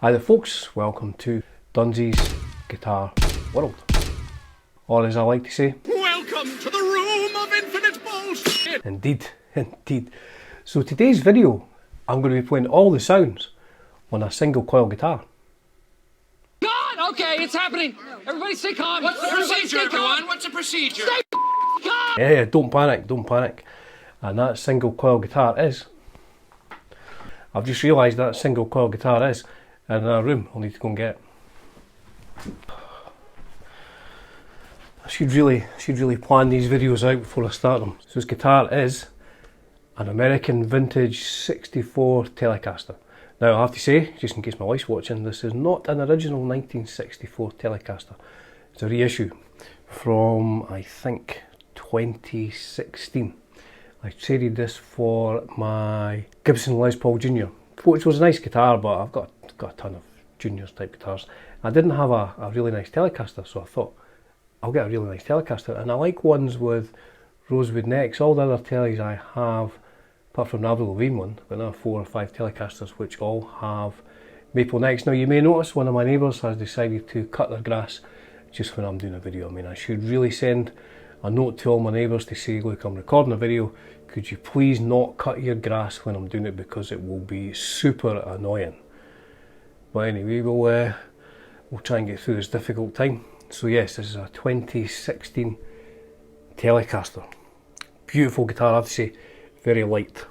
Hi there folks, welcome to Dunsy's Guitar World. Or as I like to say, welcome to the room of infinite bullshit! Indeed, indeed. So today's video, I'm going to be playing all the sounds on a single coil guitar. God! Okay, it's happening! Everybody stay calm! What's the procedure, everyone? What's the procedure? Stay calm! Yeah, don't panic, don't panic. And that single coil guitar is... I've just realised that single coil guitar is in a room. I'll need to go and get it. I should really plan these videos out before I start them. So this guitar is an American Vintage 64 Telecaster. Now I have to say, just in case my wife's watching, this is not an original 1964 Telecaster. It's a reissue from, I think, 2016. I traded this for my Gibson Les Paul Jr., which was a nice guitar, but I've got a ton of Juniors type guitars. I didn't have a really nice Telecaster, so I thought I'll get a really nice Telecaster, and I like ones with Rosewood necks. All the other tellies I have, apart from the Avril Lavigne one, but there are 4 or 5 Telecasters which all have maple necks. Now you may notice one of my neighbours has decided to cut their grass just when I'm doing a video. I mean, I should really send a note to all my neighbours to say, look, I'm recording a video, could you please not cut your grass when I'm doing it, because it will be super annoying. But anyway, we'll try and get through this difficult time. So yes, this is a 2016 Telecaster. Beautiful guitar, I have to say, very light.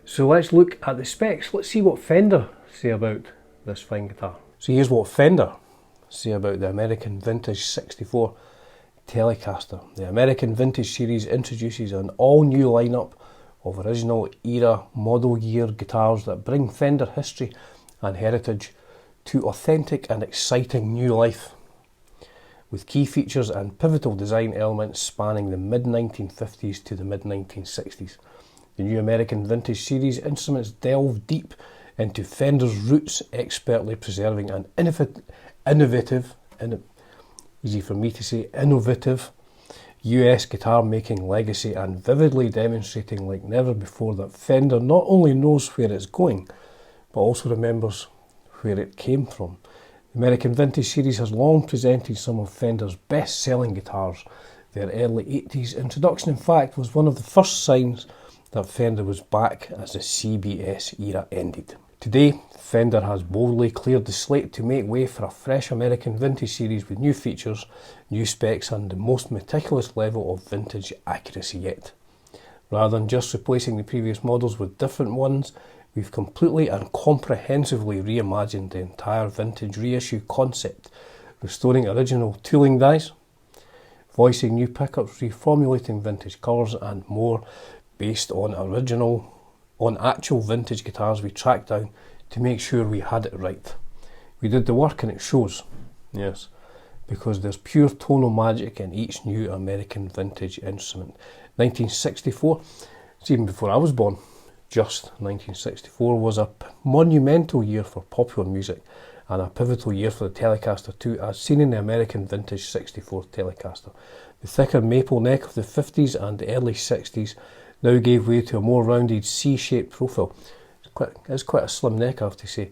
So let's look at the specs. Let's see what Fender say about this fine guitar. So here's what Fender say about the American Vintage 64 Telecaster. The American Vintage series introduces an all-new lineup of original era model year guitars that bring Fender history and heritage to authentic and exciting new life, with key features and pivotal design elements spanning the mid-1950s to the mid-1960s. The new American Vintage series instruments delve deep into Fender's roots, expertly preserving an innovative US guitar making legacy, and vividly demonstrating like never before that Fender not only knows where it's going, but also remembers where it came from. The American Vintage series has long presented some of Fender's best selling guitars. Their early 80s introduction, in fact, was one of the first signs that Fender was back as the CBS era ended. Today, Fender has boldly cleared the slate to make way for a fresh American Vintage series with new features, new specs, and the most meticulous level of vintage accuracy yet. Rather than just replacing the previous models with different ones, we've completely and comprehensively reimagined the entire vintage reissue concept, restoring original tooling dies, voicing new pickups, reformulating vintage colours, and more, based on actual vintage guitars we tracked down to make sure we had it right. We did the work and it shows, yes, because there's pure tonal magic in each new American Vintage instrument. 1964, it's even before I was born, just 1964, was a monumental year for popular music and a pivotal year for the Telecaster too, as seen in the American Vintage 64 Telecaster. The thicker maple neck of the 50s and the early 60s now gave way to a more rounded C-shaped profile. It's quite a slim neck, I have to say.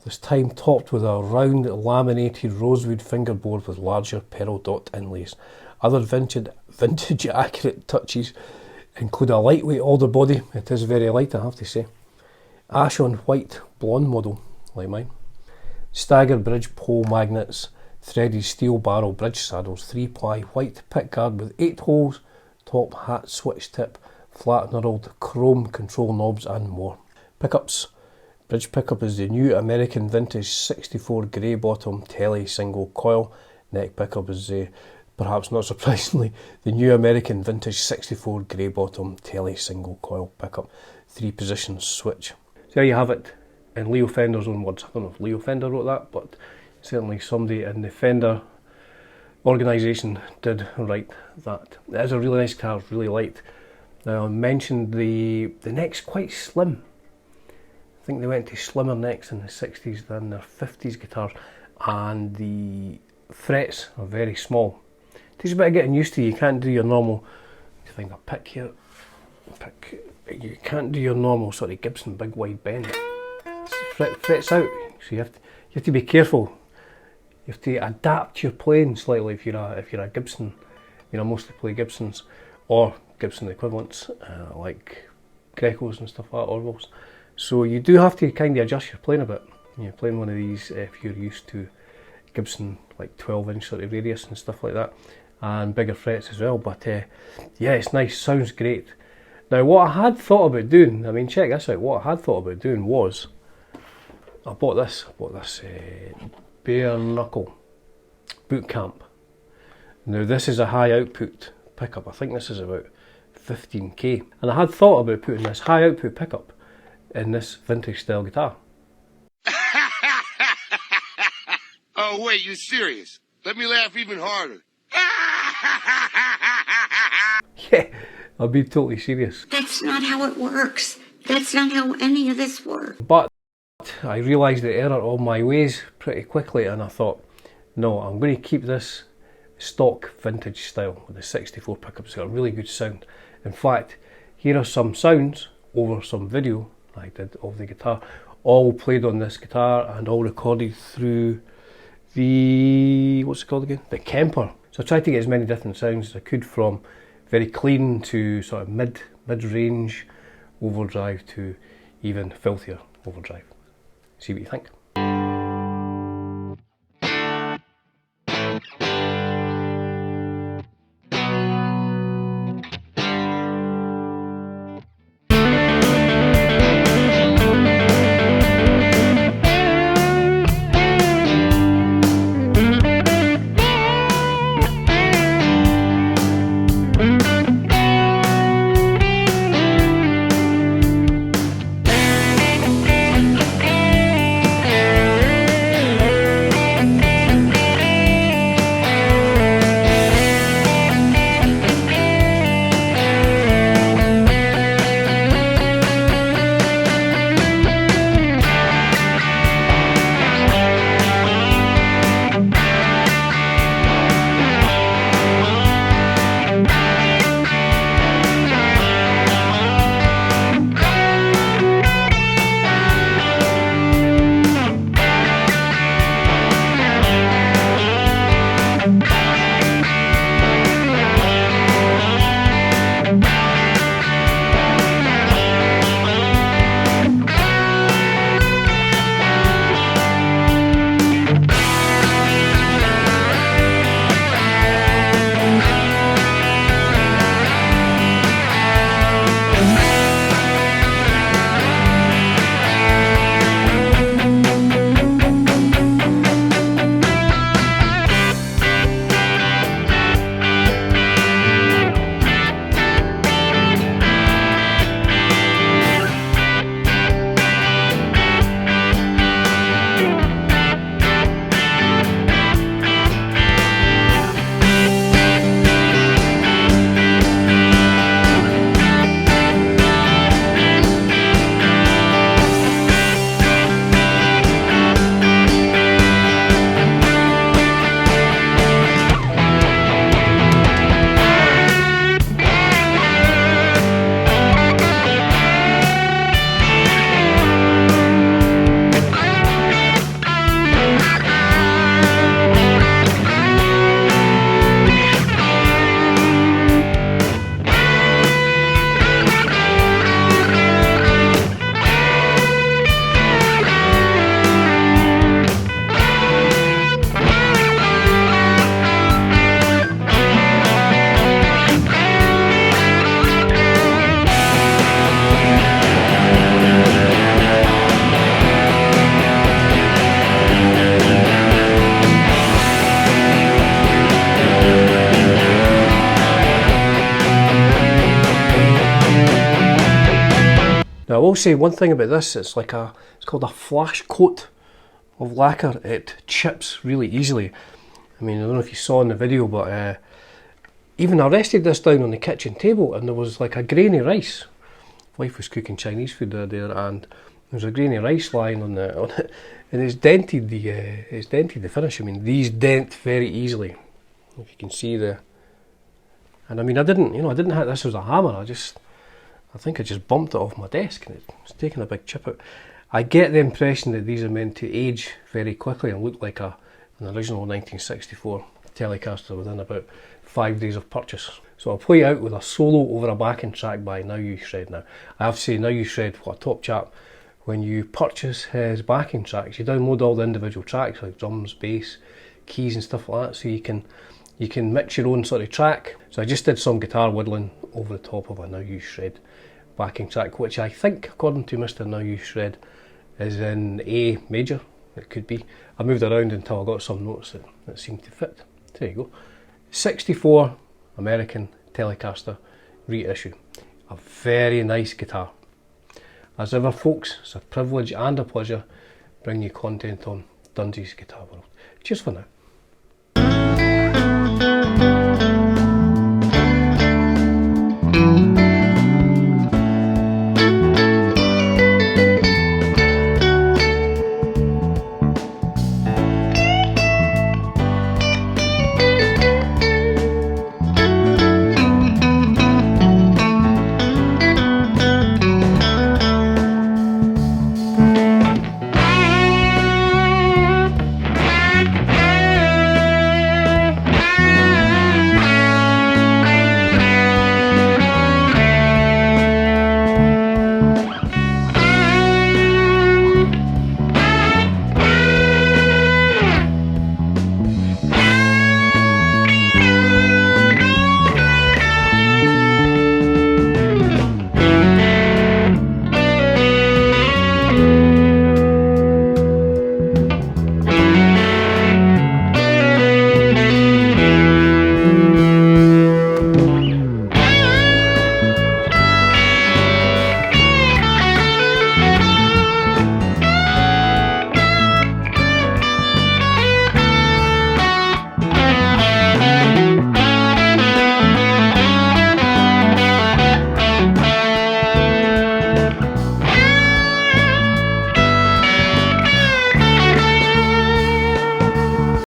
This time topped with a round laminated rosewood fingerboard with larger pearl dot inlays. Other vintage accurate touches include a lightweight alder body. It is very light, I have to say. Ash on white blonde model, like mine. Staggered bridge pole magnets, threaded steel barrel bridge saddles, 3-ply white pickguard with 8 holes, top hat switch tip, flat knurled chrome control knobs, and more. Pickups. Bridge pickup is the new American Vintage 64 grey bottom Tele single coil. Neck pickup is, perhaps not surprisingly, the new American Vintage 64 grey bottom Tele single coil pickup. 3 position switch. So there you have it, in Leo Fender's own words. I don't know if Leo Fender wrote that, but certainly somebody in the Fender organisation did write that. It is a really nice guitar, it's really light. Now I mentioned the neck's quite slim. I think they went to slimmer necks in the 60s than their 50s guitars, and the frets are very small. It takes a bit of getting used to. You can't do your normal, I think a pick here, you can't do your normal sort of Gibson big wide bend. Frets out, So you have to be careful. You have to adapt your playing slightly if you're a Gibson. I mostly play Gibsons or Gibson equivalents like Grecos and stuff like that, Orwells. So you do have to kind of adjust your playing a bit. You're playing one of these if you're used to Gibson like 12-inch sort of radius and stuff like that, and bigger frets as well. But yeah, it's nice, sounds great. Now what I had thought about doing, I mean check this out, what I had thought about doing was, I bought this bare knuckle boot camp. Now this is a high output pickup, I think this is about 15k, and I had thought about putting this high output pickup in this vintage style guitar. Oh wait, you're serious? Let me laugh even harder. Yeah, I'll be totally serious. That's not how it works. That's not how any of this works. But I realised the error of my ways pretty quickly, and I thought, no, I'm going to keep this stock vintage style with the 64 pickup. It's got a really good sound. In fact, here are some sounds over some video I did of the guitar, all played on this guitar and all recorded through the, what's it called again? The Kemper. So I tried to get as many different sounds as I could, from very clean to sort of mid-range overdrive to even filthier overdrive. See what you think. Now I will say one thing about this, it's called a flash coat of lacquer. It chips really easily. I mean, I don't know if you saw in the video, but even I rested this down on the kitchen table and there was like a grainy rice. Wife was cooking Chinese food there, and there was a grainy rice lying on it, and it's dented the finish. I mean, these dent very easily. If you can see and I mean, I didn't hit this with a hammer. I think I just bumped it off my desk and it's taken a big chip out. I get the impression that these are meant to age very quickly and look like an original 1964 Telecaster within about 5 days of purchase. So I'll play out with a solo over a backing track by Now You Shred. Now, I have to say, Now You Shred, what a top chap. When you purchase his backing tracks, you download all the individual tracks like drums, bass, keys and stuff like that, so you can mix your own sort of track. So I just did some guitar whittling over the top of a Now You Shred backing track, which I think, according to Mr. Now You Shred, is in A major. It could be. I moved around until I got some notes that seemed to fit. There you go. 64 American Telecaster reissue. A very nice guitar. As ever folks, it's a privilege and a pleasure bringing you content on Dunsy's Guitar World. Cheers for now.